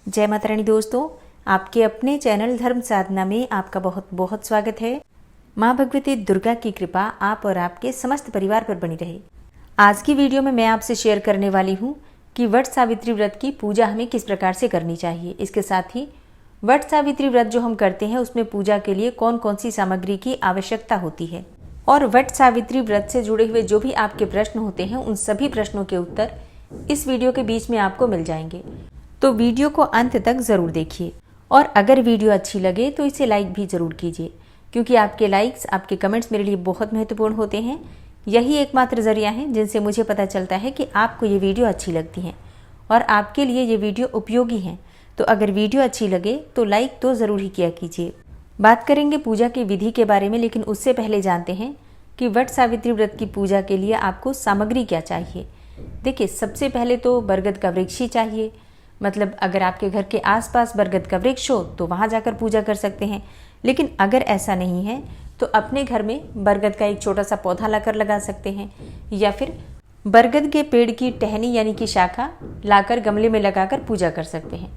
जय माता रानी दोस्तों, आपके अपने चैनल धर्म साधना में आपका बहुत बहुत स्वागत है। माँ भगवती दुर्गा की कृपा आप और आपके समस्त परिवार पर बनी रहे। आज की वीडियो में मैं आपसे शेयर करने वाली हूँ कि वट सावित्री व्रत की पूजा हमें किस प्रकार से करनी चाहिए। इसके साथ ही वट सावित्री व्रत जो हम करते हैं उसमें पूजा के लिए कौन कौन सी सामग्री की आवश्यकता होती है, और वट सावित्री व्रत से जुड़े हुए जो भी आपके प्रश्न होते हैं उन सभी प्रश्नों के उत्तर इस वीडियो के बीच में आपको मिल जाएंगे। तो वीडियो को अंत तक ज़रूर देखिए, और अगर वीडियो अच्छी लगे तो इसे लाइक भी ज़रूर कीजिए, क्योंकि आपके लाइक्स, आपके कमेंट्स मेरे लिए बहुत महत्वपूर्ण होते हैं। यही एकमात्र ज़रिया है जिनसे मुझे पता चलता है कि आपको ये वीडियो अच्छी लगती है और आपके लिए ये वीडियो उपयोगी है। तो अगर वीडियो अच्छी लगे तो लाइक तो ज़रूर ही किया कीजिए। बात करेंगे पूजा की विधि के बारे में, लेकिन उससे पहले जानते हैं कि वट सावित्री व्रत की पूजा के लिए आपको सामग्री क्या चाहिए। देखिए, सबसे पहले तो बरगद का वृक्ष ही चाहिए। मतलब अगर आपके घर के आसपास बरगद का वृक्ष हो तो वहाँ जाकर पूजा कर सकते हैं, लेकिन अगर ऐसा नहीं है तो अपने घर में बरगद का एक छोटा सा पौधा लाकर लगा सकते हैं, या फिर बरगद के पेड़ की टहनी यानी कि शाखा लाकर गमले में लगाकर पूजा कर सकते हैं।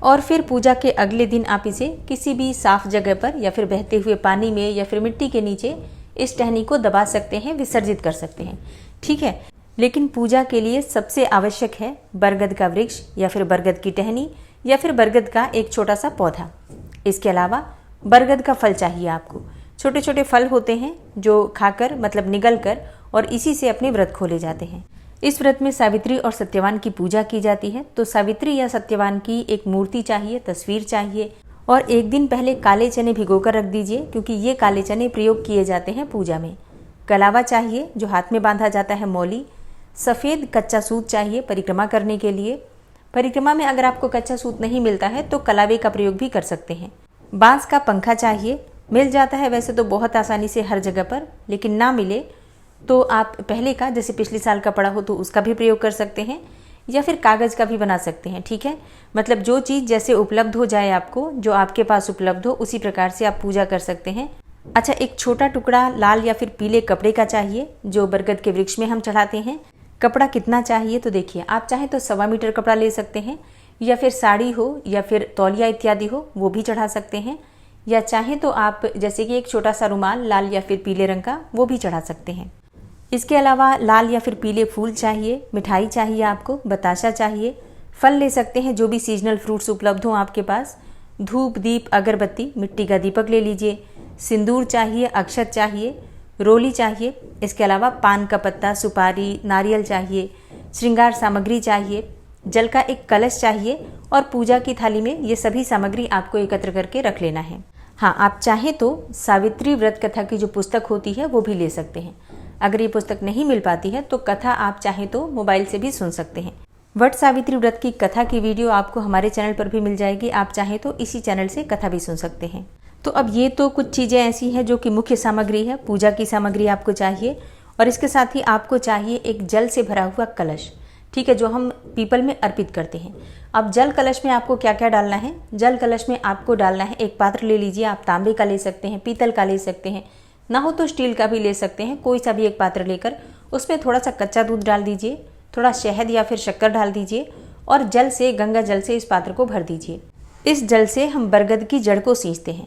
और फिर पूजा के अगले दिन आप इसे किसी भी साफ जगह पर या फिर बहते हुए पानी में या फिर मिट्टी के नीचे इस टहनी को दबा सकते हैं, विसर्जित कर सकते हैं। ठीक है, लेकिन पूजा के लिए सबसे आवश्यक है बरगद का वृक्ष या फिर बरगद की टहनी या फिर बरगद का एक छोटा सा पौधा। इसके अलावा बरगद का फल चाहिए आपको। छोटे छोटे फल होते हैं जो खाकर मतलब निगल कर और इसी से अपने व्रत खोले जाते हैं। इस व्रत में सावित्री और सत्यवान की पूजा की जाती है, तो सावित्री या सत्यवान की एक मूर्ति चाहिए, तस्वीर चाहिए, और एक दिन पहले काले चने भिगोकर रख दीजिए, क्योंकि ये काले चने प्रयोग किए जाते हैं पूजा में। कलावा चाहिए जो हाथ में बांधा जाता है, मौली। सफ़ेद कच्चा सूत चाहिए परिक्रमा करने के लिए। परिक्रमा में अगर आपको कच्चा सूत नहीं मिलता है तो कलावे का प्रयोग भी कर सकते हैं। बांस का पंखा चाहिए, मिल जाता है वैसे तो बहुत आसानी से हर जगह पर, लेकिन ना मिले तो आप पहले का, जैसे पिछले साल का पड़ा हो तो उसका भी प्रयोग कर सकते हैं, या फिर कागज़ का भी बना सकते हैं। ठीक है, मतलब जो चीज़ जैसे उपलब्ध हो जाए आपको, जो आपके पास उपलब्ध हो उसी प्रकार से आप पूजा कर सकते हैं। अच्छा, एक छोटा टुकड़ा लाल या फिर पीले कपड़े का चाहिए जो बरगद के वृक्ष में हम चढ़ाते हैं। कपड़ा कितना चाहिए तो देखिए, आप चाहें तो 1.25 मीटर कपड़ा ले सकते हैं, या फिर साड़ी हो या फिर तौलिया इत्यादि हो वो भी चढ़ा सकते हैं, या चाहें तो आप जैसे कि एक छोटा सा रुमाल लाल या फिर पीले रंग का वो भी चढ़ा सकते हैं। इसके अलावा लाल या फिर पीले फूल चाहिए, मिठाई चाहिए आपको, बताशा चाहिए, फल ले सकते हैं जो भी सीजनल फ्रूट्स उपलब्ध हों आपके पास, धूप, दीप, अगरबत्ती, मिट्टी का दीपक ले लीजिए, सिंदूर चाहिए, अक्षत चाहिए, रोली चाहिए। इसके अलावा पान का पत्ता, सुपारी, नारियल चाहिए, श्रृंगार सामग्री चाहिए, जल का एक कलश चाहिए, और पूजा की थाली में ये सभी सामग्री आपको एकत्र करके रख लेना है। हाँ, आप चाहें तो सावित्री व्रत कथा की जो पुस्तक होती है वो भी ले सकते हैं। अगर ये पुस्तक नहीं मिल पाती है तो कथा आप चाहें तो मोबाइल से भी सुन सकते हैं। वट सावित्री व्रत की कथा की वीडियो आपको हमारे चैनल पर भी मिल जाएगी, आप चाहें तो इसी चैनल से कथा भी सुन सकते हैं। तो अब ये तो कुछ चीज़ें ऐसी हैं जो कि मुख्य सामग्री है, पूजा की सामग्री आपको चाहिए, और इसके साथ ही आपको चाहिए एक जल से भरा हुआ कलश। ठीक है, जो हम पीपल में अर्पित करते हैं। अब जल कलश में आपको क्या क्या डालना है? जल कलश में आपको डालना है, एक पात्र ले लीजिए, आप तांबे का ले सकते हैं, पीतल का ले सकते हैं, ना हो तो स्टील का भी ले सकते हैं। कोई सा भी एक पात्र लेकर उसमें थोड़ा सा कच्चा दूध डाल दीजिए, थोड़ा शहद या फिर शक्कर डाल दीजिए, और जल से, गंगा जल से इस पात्र को भर दीजिए। इस जल से हम बरगद की जड़ को सींचते हैं।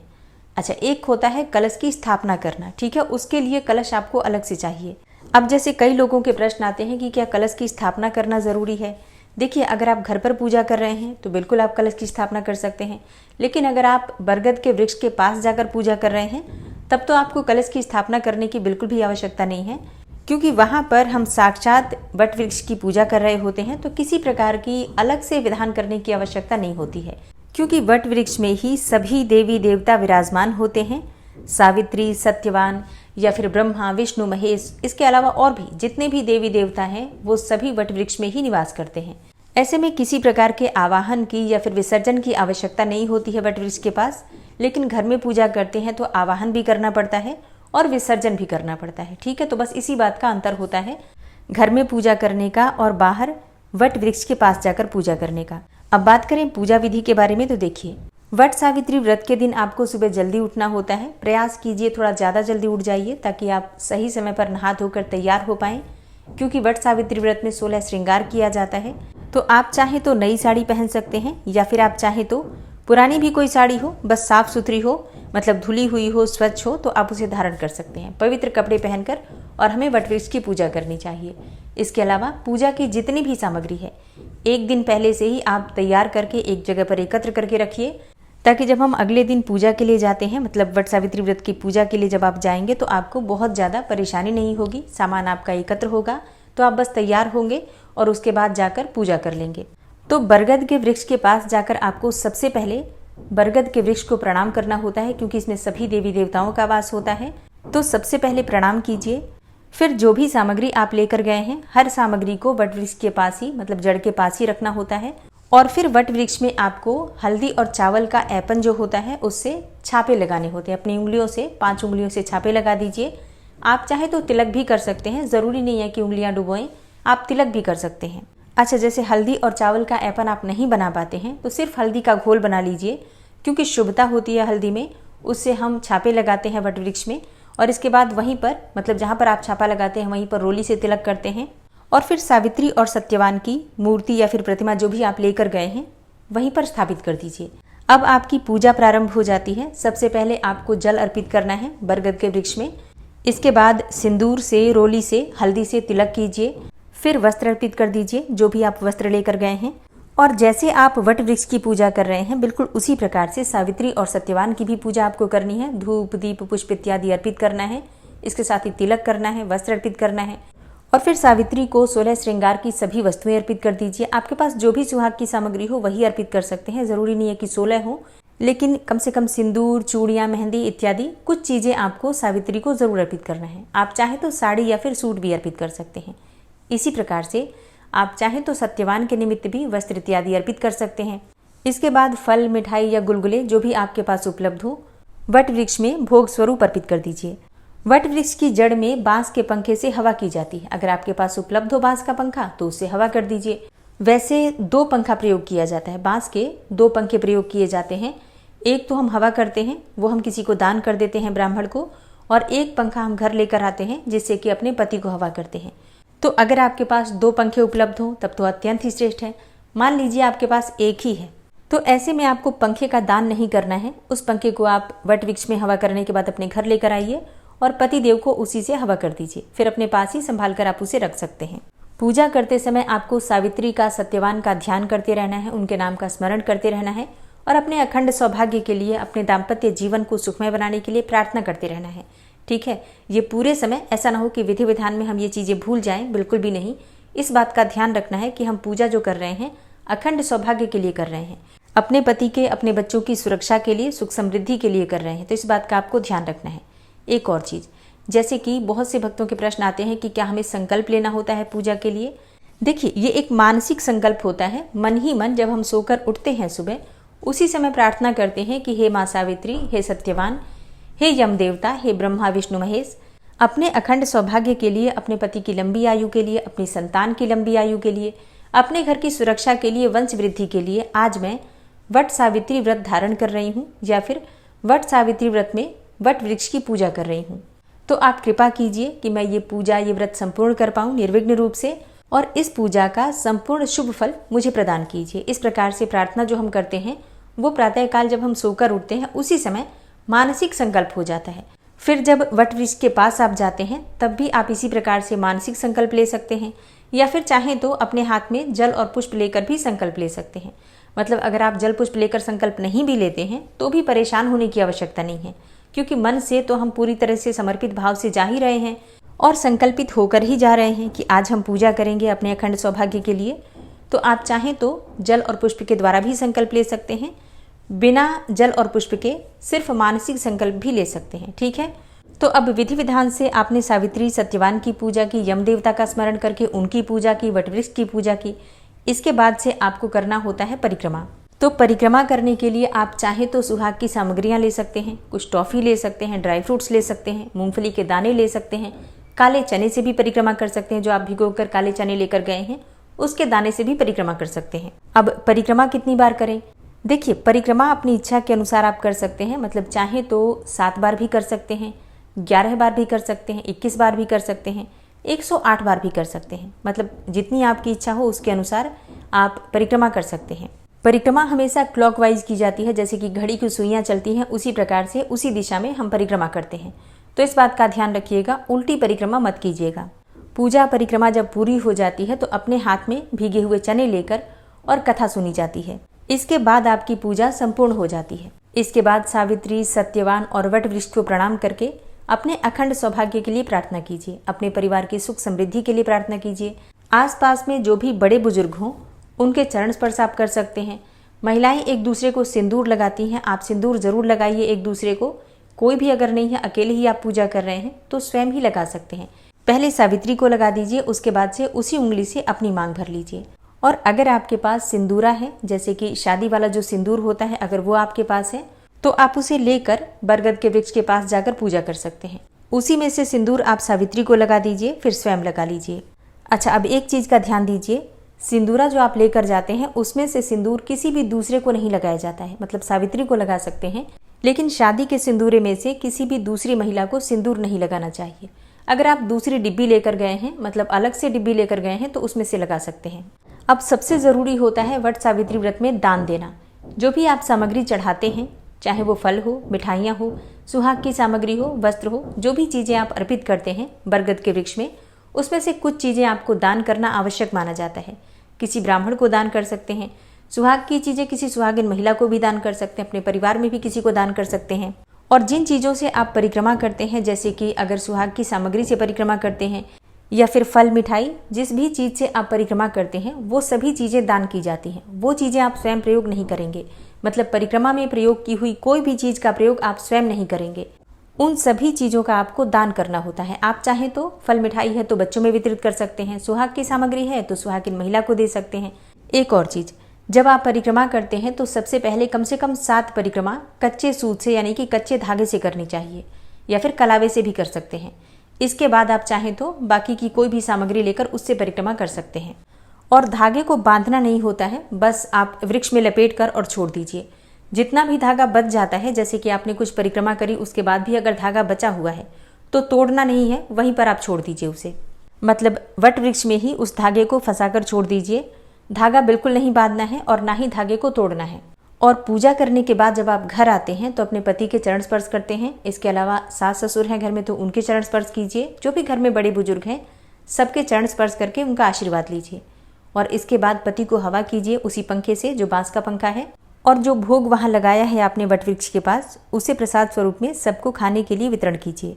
अच्छा, एक होता है कलश की स्थापना करना। ठीक है, उसके लिए कलश आपको अलग से चाहिए। अब जैसे कई लोगों के प्रश्न आते हैं कि क्या कलश की स्थापना करना ज़रूरी है। देखिए, अगर आप घर पर पूजा कर रहे हैं तो बिल्कुल आप कलश की स्थापना कर सकते हैं, लेकिन अगर आप बरगद के वृक्ष के पास जाकर पूजा कर रहे हैं तब तो आपको कलश की स्थापना करने की बिल्कुल भी आवश्यकता नहीं है, क्योंकि वहाँ पर हम साक्षात वट वृक्ष की पूजा कर रहे होते हैं, तो किसी प्रकार की अलग से विधान करने की आवश्यकता नहीं होती है, क्योंकि वट वृक्ष में ही सभी देवी देवता विराजमान होते हैं। सावित्री, सत्यवान या फिर ब्रह्मा, विष्णु, महेश, इसके अलावा और भी जितने भी देवी देवता हैं वो सभी वट वृक्ष में ही निवास करते हैं। ऐसे में किसी प्रकार के आवाहन की या फिर विसर्जन की आवश्यकता नहीं होती है वट वृक्ष के पास, लेकिन घर में पूजा करते हैं तो आवाहन भी करना पड़ता है और विसर्जन भी करना पड़ता है। ठीक है, तो बस इसी बात का अंतर होता है घर में पूजा करने का और बाहर वट वृक्ष के पास जाकर पूजा करने का। अब बात करें पूजा विधि के बारे में, तो देखिए, वट सावित्री व्रत के दिन आपको सुबह जल्दी उठना होता है। प्रयास कीजिए थोड़ा ज़्यादा जल्दी उठ जाइए ताकि आप सही समय पर नहा धोकर तैयार हो पाएं। क्योंकि वट सावित्री व्रत में 16 श्रृंगार किया जाता है। तो आप चाहें तो नई साड़ी पहन सकते हैं, या फिर आप चाहें तो पुरानी भी कोई साड़ी हो, बस साफ सुथरी हो, मतलब धुली हुई हो, स्वच्छ हो, तो आप उसे धारण कर सकते हैं पवित्र कपड़े पहनकर। और हमें वट वृक्ष की पूजा करनी चाहिए। इसके अलावा पूजा की जितनी भी सामग्री है एक दिन पहले से ही आप तैयार करके एक जगह पर एकत्र करके रखिए, ताकि जब हम अगले दिन पूजा के लिए जाते हैं, मतलब वट सावित्री व्रत की पूजा के लिए जब आप जाएंगे, तो आपको बहुत ज़्यादा परेशानी नहीं होगी। सामान आपका एकत्र होगा, तो आप बस तैयार होंगे और उसके बाद जाकर पूजा कर लेंगे। तो बरगद के वृक्ष के पास जाकर आपको सबसे पहले बरगद के वृक्ष को प्रणाम करना होता है, क्योंकि इसमें सभी देवी देवताओं का वास होता है। तो सबसे पहले प्रणाम कीजिए। फिर जो भी सामग्री आप लेकर गए हैं, हर सामग्री को वट वृक्ष के पास ही, मतलब जड़ के पास ही रखना होता है। और फिर वट वृक्ष में आपको हल्दी और चावल का ऐपन जो होता है उससे छापे लगाने होते हैं। अपनी उंगलियों से, 5 उंगलियों से छापे लगा दीजिए। आप चाहे तो तिलक भी कर सकते हैं, ज़रूरी नहीं है कि उंगलियां डुबोएं, आप तिलक भी कर सकते हैं। अच्छा, जैसे हल्दी और चावल का ऐपन आप नहीं बना पाते हैं तो सिर्फ हल्दी का घोल बना लीजिए, क्योंकि शुभता होती है हल्दी में, उससे हम छापे लगाते हैं वट वृक्ष में। और इसके बाद वहीं पर, मतलब जहाँ पर आप छापा लगाते हैं वहीं पर रोली से तिलक करते हैं। और फिर सावित्री और सत्यवान की मूर्ति या फिर प्रतिमा जो भी आप लेकर गए हैं वहीं पर स्थापित कर दीजिए। अब आपकी पूजा प्रारंभ हो जाती है। सबसे पहले आपको जल अर्पित करना है बरगद के वृक्ष में। इसके बाद सिंदूर से, रोली से, हल्दी से तिलक कीजिए। फिर वस्त्र अर्पित कर दीजिए, जो भी आप वस्त्र लेकर गए हैं। और जैसे आप वट वृक्ष की पूजा कर रहे हैं, बिल्कुल उसी प्रकार से सावित्री और सत्यवान की भी पूजा आपको करनी है। धूप, दीप, पुष्प इत्यादि अर्पित करना है। इसके साथ ही तिलक करना है, वस्त्र अर्पित करना है। और फिर सावित्री को 16 श्रृंगार की सभी वस्तुएं अर्पित कर दीजिए। आपके पास जो भी सुहाग की सामग्री हो वही अर्पित कर सकते हैं, ज़रूरी नहीं है कि 16 हो, लेकिन कम से कम सिंदूर, चूड़ियाँ, मेहंदी इत्यादि कुछ चीज़ें आपको सावित्री को ज़रूर अर्पित करना है। आप चाहें तो साड़ी या फिर सूट भी अर्पित कर सकते हैं। इसी प्रकार से आप चाहें तो सत्यवान के निमित्त भी वस्त्र इत्यादि अर्पित कर सकते हैं। इसके बाद फल, मिठाई या गुलगुले जो भी आपके पास उपलब्ध हो, वट वृक्ष में भोग स्वरूप अर्पित कर दीजिए। वट वृक्ष की जड़ में बांस के पंखे से हवा की जाती है। अगर आपके पास उपलब्ध हो बांस का पंखा तो उससे हवा कर दीजिए। वैसे 2 पंखा प्रयोग किया जाता है, बांस के 2 पंखे प्रयोग किए जाते हैं। एक तो हम हवा करते हैं, वो हम किसी को दान कर देते हैं, ब्राह्मण को, और एक पंखा हम घर लेकर आते हैं, जिससे कि अपने पति को हवा करते हैं। तो अगर आपके पास 2 पंखे उपलब्ध हो तब तो अत्यंत ही श्रेष्ठ है। मान लीजिए आपके पास एक ही है, तो ऐसे में आपको पंखे का दान नहीं करना है। उस पंखे को आप वट वृक्ष में हवा करने के बाद अपने घर लेकर आइए और पति देव को उसी से हवा कर दीजिए। फिर अपने पास ही संभाल कर आप उसे रख सकते हैं। पूजा करते समय आपको सावित्री का, सत्यवान का ध्यान करते रहना है, उनके नाम का स्मरण करते रहना है और अपने अखंड सौभाग्य के लिए, अपने दाम्पत्य जीवन को सुखमय बनाने के लिए प्रार्थना करते रहना है। ठीक है, ये पूरे समय ऐसा ना हो कि विधि विधान में हम ये चीज़ें भूल जाएं, बिल्कुल भी नहीं। इस बात का ध्यान रखना है कि हम पूजा जो कर रहे हैं अखंड सौभाग्य के लिए कर रहे हैं, अपने पति के, अपने बच्चों की सुरक्षा के लिए, सुख समृद्धि के लिए कर रहे हैं। तो इस बात का आपको ध्यान रखना है। एक और चीज़, जैसे कि बहुत से भक्तों के प्रश्न आते हैं कि क्या हमें संकल्प लेना होता है पूजा के लिए। देखिए, ये एक मानसिक संकल्प होता है। मन ही मन जब हम सोकर उठते हैं सुबह, उसी समय प्रार्थना करते हैं कि हे माँ सावित्री, हे सत्यवान, हे यम देवता, हे ब्रह्मा विष्णु महेश, अपने अखंड सौभाग्य के लिए, अपने पति की लंबी आयु के लिए, अपनी संतान की लंबी आयु के लिए, अपने घर की सुरक्षा के लिए, वंश वृद्धि के लिए आज मैं वट सावित्री व्रत धारण कर रही हूँ, या फिर वट सावित्री व्रत में वट वृक्ष की पूजा कर रही हूँ। तो आप कृपा कीजिए कि मैं ये पूजा, ये व्रत संपूर्ण कर पाऊँ निर्विघ्न रूप से, और इस पूजा का संपूर्ण शुभ फल मुझे प्रदान कीजिए। इस प्रकार से प्रार्थना जो हम करते हैं वो प्रातःकाल जब हम सोकर उठते हैं उसी समय मानसिक संकल्प हो जाता है। फिर जब वट वृक्ष के पास आप जाते हैं तब भी आप इसी प्रकार से मानसिक संकल्प ले सकते हैं, या फिर चाहें तो अपने हाथ में जल और पुष्प लेकर भी संकल्प ले सकते हैं। मतलब अगर आप जल पुष्प लेकर संकल्प नहीं भी लेते हैं तो भी परेशान होने की आवश्यकता नहीं है, क्योंकि मन से तो हम पूरी तरह से समर्पित भाव से जा ही रहे हैं और संकल्पित होकर ही जा रहे हैं कि आज हम पूजा करेंगे अपने अखंड सौभाग्य के लिए। तो आप चाहें तो जल और पुष्प के द्वारा भी संकल्प ले सकते हैं, बिना जल और पुष्प के सिर्फ मानसिक संकल्प भी ले सकते हैं। ठीक है, तो अब विधि विधान से आपने सावित्री, सत्यवान की पूजा की, यम देवता का स्मरण करके उनकी पूजा की, वट वृक्ष की पूजा की। इसके बाद से आपको करना होता है परिक्रमा। तो परिक्रमा करने के लिए आप चाहे तो सुहाग की सामग्रियां ले सकते हैं, कुछ टॉफी ले सकते हैं, ड्राई फ्रूट्स ले सकते हैं, मूंगफली के दाने ले सकते हैं, काले चने से भी परिक्रमा कर सकते हैं। जो आप भिगोकर काले चने लेकर गए हैं उसके दाने से भी परिक्रमा कर सकते हैं। अब परिक्रमा कितनी बार करें? देखिए, परिक्रमा अपनी इच्छा के अनुसार आप कर सकते हैं। मतलब चाहे तो 7 बार भी कर सकते हैं, 11 बार भी कर सकते हैं, 21 बार भी कर सकते हैं, 108 बार भी कर सकते हैं। मतलब जितनी आपकी इच्छा हो उसके अनुसार आप परिक्रमा कर सकते हैं। परिक्रमा हमेशा क्लॉकवाइज की जाती है, जैसे कि घड़ी की सुइयां चलती हैं उसी प्रकार से उसी दिशा में हम परिक्रमा करते हैं। तो इस बात का ध्यान रखिएगा, उल्टी परिक्रमा मत कीजिएगा। पूजा परिक्रमा जब पूरी हो जाती है तो अपने हाथ में भीगे हुए चने लेकर और कथा सुनी जाती है। इसके बाद आपकी पूजा संपूर्ण हो जाती है। इसके बाद सावित्री, सत्यवान और वट वृक्ष को प्रणाम करके अपने अखंड सौभाग्य के लिए प्रार्थना कीजिए। अपने परिवार की सुख समृद्धि के लिए प्रार्थना कीजिए। आसपास में जो भी बड़े बुजुर्ग हों उनके चरण स्पर्श आप कर सकते हैं। महिलाएं एक दूसरे को सिंदूर लगाती हैं, आप सिंदूर जरूर लगाइए एक दूसरे को। कोई भी अगर नहीं है, अकेले ही आप पूजा कर रहे हैं तो स्वयं ही लगा सकते हैं। पहले सावित्री को लगा दीजिए, उसके बाद से उसी उंगली से अपनी मांग भर लीजिए। और अगर आपके पास सिंदूरा है, जैसे कि शादी वाला जो सिंदूर होता है, अगर वो आपके पास है तो आप उसे लेकर बरगद के वृक्ष के पास जाकर पूजा कर सकते हैं। उसी में से सिंदूर आप सावित्री को लगा दीजिए, फिर स्वयं लगा लीजिए। अच्छा, अब एक चीज का ध्यान दीजिए, सिंदूरा जो आप लेकर जाते हैं उसमें से सिंदूर किसी भी दूसरे को नहीं लगाया जाता है। मतलब सावित्री को लगा सकते हैं, लेकिन शादी के सिंदूरे में से किसी भी दूसरी महिला को सिंदूर नहीं लगाना चाहिए। अगर आप दूसरी डिब्बी लेकर गए हैं, मतलब अलग से डिब्बी लेकर गए हैं, तो उसमें से लगा सकते हैं। अब सबसे जरूरी होता है वट सावित्री व्रत में दान देना। जो भी आप सामग्री चढ़ाते हैं, चाहे वो फल हो, मिठाइयाँ हो, सुहाग की सामग्री हो, वस्त्र हो, जो भी चीज़ें आप अर्पित करते हैं बरगद के वृक्ष में, उसमें से कुछ चीज़ें आपको दान करना आवश्यक माना जाता है। किसी ब्राह्मण को दान कर सकते हैं, सुहाग की चीज़ें किसी सुहागिन महिला को भी दान कर सकते हैं, अपने परिवार में भी किसी को दान कर सकते हैं। और जिन चीज़ों से आप परिक्रमा करते हैं, जैसे कि अगर सुहाग की सामग्री से परिक्रमा करते हैं या फिर फल मिठाई, जिस भी चीज़ से आप परिक्रमा करते हैं वो सभी चीज़ें दान की जाती हैं। वो चीज़ें आप स्वयं प्रयोग नहीं करेंगे। मतलब परिक्रमा में प्रयोग की हुई कोई भी चीज़ का प्रयोग आप स्वयं नहीं करेंगे। उन सभी चीज़ों का आपको दान करना होता है। आप चाहें तो फल मिठाई है तो बच्चों में वितरित कर सकते हैं, सुहाग की सामग्री है तो सुहागिन महिला को दे सकते हैं। एक और चीज़, जब आप परिक्रमा करते हैं तो सबसे पहले कम से कम 7 परिक्रमा कच्चे सूत से यानी कि कच्चे धागे से करनी चाहिए, या फिर कलावे से भी कर सकते हैं। इसके बाद आप चाहें तो बाकी की कोई भी सामग्री लेकर उससे परिक्रमा कर सकते हैं। और धागे को बांधना नहीं होता है, बस आप वृक्ष में लपेट कर और छोड़ दीजिए। जितना भी धागा बच जाता है, जैसे कि आपने कुछ परिक्रमा करी उसके बाद भी अगर धागा बचा हुआ है तो तोड़ना नहीं है, वहीं पर आप छोड़ दीजिए उसे। मतलब वट वृक्ष में ही उस धागे को फंसाकर छोड़ दीजिए। धागा बिल्कुल नहीं बांधना है और ना ही धागे को तोड़ना है। और पूजा करने के बाद जब आप घर आते हैं तो अपने पति के चरण स्पर्श करते हैं। इसके अलावा सास ससुर हैं घर में तो उनके चरण स्पर्श कीजिए। जो भी घर में बड़े बुजुर्ग हैं सबके चरण स्पर्श करके उनका आशीर्वाद लीजिए। और इसके बाद पति को हवा कीजिए उसी पंखे से, जो बांस का पंखा है। और जो भोग वहाँ लगाया है आपने वट वृक्ष के पास, उसे प्रसाद स्वरूप में सबको खाने के लिए वितरण कीजिए।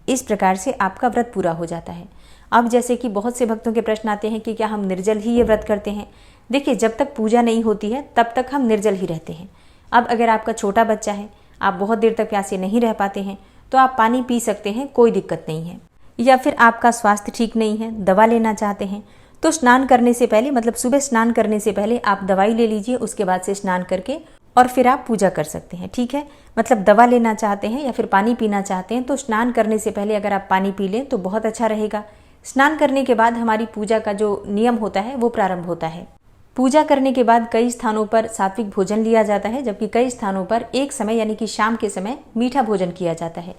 इस प्रकार से आपका व्रत पूरा हो जाता है। अब जैसे कि बहुत से भक्तों के प्रश्न आते हैं कि क्या हम निर्जल ही ये व्रत करते हैं। देखिए, जब तक पूजा नहीं होती है तब तक हम निर्जल ही रहते हैं। अब अगर आपका छोटा बच्चा है, आप बहुत देर तक प्यासे नहीं रह पाते हैं, तो आप पानी पी सकते हैं, कोई दिक्कत नहीं है। या फिर आपका स्वास्थ्य ठीक नहीं है, दवा लेना चाहते हैं, तो स्नान करने से पहले, मतलब सुबह स्नान करने से पहले आप दवाई ले लीजिए, उसके बाद से स्नान करके और फिर आप पूजा कर सकते हैं। ठीक है, मतलब दवा लेना चाहते हैं या फिर पानी पीना चाहते हैं तो स्नान करने से पहले अगर आप पानी पी लें तो बहुत अच्छा रहेगा। स्नान करने के बाद हमारी पूजा का जो नियम होता है वो प्रारंभ होता है। पूजा करने के बाद कई स्थानों पर सात्विक भोजन लिया जाता है, जबकि कई स्थानों पर एक समय यानी कि शाम के समय मीठा भोजन किया जाता है।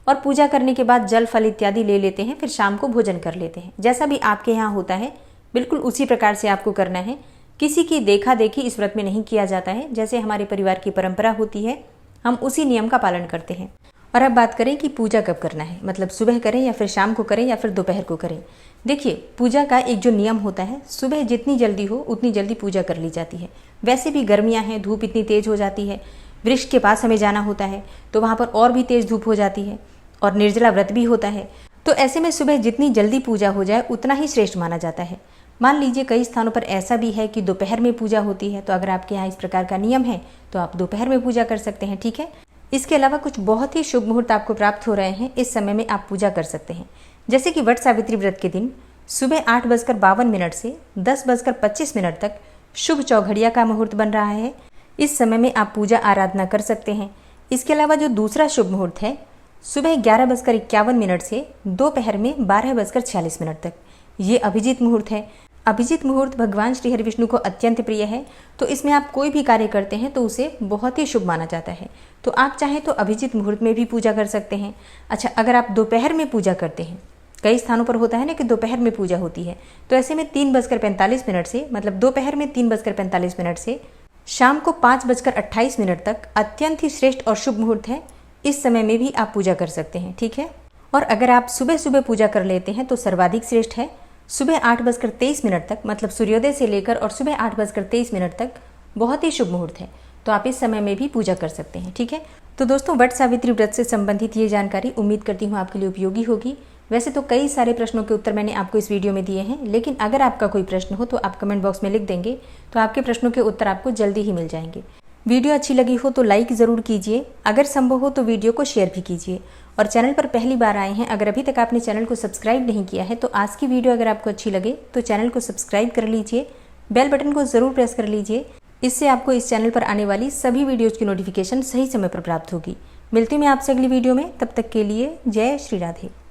और पूजा करने के बाद जल फल इत्यादि ले लेते हैं, फिर शाम को भोजन कर लेते हैं। जैसा भी आपके यहाँ होता है बिल्कुल उसी प्रकार से आपको करना है। किसी की देखा देखी इस व्रत में नहीं किया जाता है। जैसे हमारे परिवार की परंपरा होती है, हम उसी नियम का पालन करते हैं। और अब बात करें कि पूजा कब करना है, मतलब सुबह करें या फिर शाम को करें या फिर दोपहर को करें। देखिए, पूजा का एक जो नियम होता है, सुबह जितनी जल्दी हो उतनी जल्दी पूजा कर ली जाती है। वैसे भी गर्मियां हैं, धूप इतनी तेज हो जाती है, वृक्ष के पास हमें जाना होता है तो वहाँ पर और भी तेज धूप हो जाती है और निर्जला व्रत भी होता है। तो ऐसे में सुबह जितनी जल्दी पूजा हो जाए उतना ही श्रेष्ठ माना जाता है। मान लीजिए कई स्थानों पर ऐसा भी है कि दोपहर में पूजा होती है, तो अगर आपके यहाँ इस प्रकार का नियम है तो आप दोपहर में पूजा कर सकते हैं। ठीक है, इसके अलावा कुछ बहुत ही शुभ मुहूर्त आपको प्राप्त हो रहे हैं, इस समय में आप पूजा कर सकते हैं। जैसे कि वट सावित्री व्रत के दिन सुबह 8:52 से 10:25 तक शुभ चौघड़िया का मुहूर्त बन रहा है। इस समय में आप पूजा आराधना कर सकते हैं। इसके अलावा जो दूसरा शुभ मुहूर्त है, सुबह 11:51 से दोपहर में 12:46 तक, ये अभिजीत मुहूर्त है। अभिजीत मुहूर्त भगवान श्री हरि विष्णु को अत्यंत प्रिय है, तो इसमें आप कोई भी कार्य करते हैं तो उसे बहुत ही शुभ माना जाता है। तो आप चाहें तो अभिजीत मुहूर्त में भी पूजा कर सकते हैं। अच्छा, अगर आप दोपहर में पूजा करते हैं, कई स्थानों पर होता है ना कि दोपहर में पूजा होती है, तो ऐसे में 3:45 से, मतलब दोपहर में 3:45 से शाम को 5:28 तक अत्यंत ही श्रेष्ठ और शुभ मुहूर्त है। इस समय में भी आप पूजा कर सकते हैं, ठीक है। और अगर आप सुबह सुबह पूजा कर लेते हैं तो सर्वाधिक श्रेष्ठ है। सुबह 8:23 तक, मतलब सूर्योदय से लेकर और सुबह 8:23 तक बहुत ही शुभ मुहूर्त है, तो आप इस समय में भी पूजा कर सकते हैं, ठीक है। तो दोस्तों, वट सावित्री व्रत से संबंधित ये जानकारी उम्मीद करती हूँ आपके लिए उपयोगी होगी। वैसे तो कई सारे प्रश्नों के उत्तर मैंने आपको इस वीडियो में दिए हैं, लेकिन अगर आपका कोई प्रश्न हो तो आप कमेंट बॉक्स में लिख देंगे, तो आपके प्रश्नों के उत्तर आपको जल्दी ही मिल जाएंगे। वीडियो अच्छी लगी हो तो लाइक ज़रूर कीजिए, अगर संभव हो तो वीडियो को शेयर भी कीजिए। और चैनल पर पहली बार आए हैं, अगर अभी तक आपने चैनल को सब्सक्राइब नहीं किया है तो आज की वीडियो अगर आपको अच्छी लगे तो चैनल को सब्सक्राइब कर लीजिए, बेल बटन को ज़रूर प्रेस कर लीजिए। इससे आपको इस चैनल पर आने वाली सभी वीडियोज़ की नोटिफिकेशन सही समय पर प्राप्त होगी। मिलती हूँ मैं आपसे अगली वीडियो में, तब तक के लिए जय श्री राधे।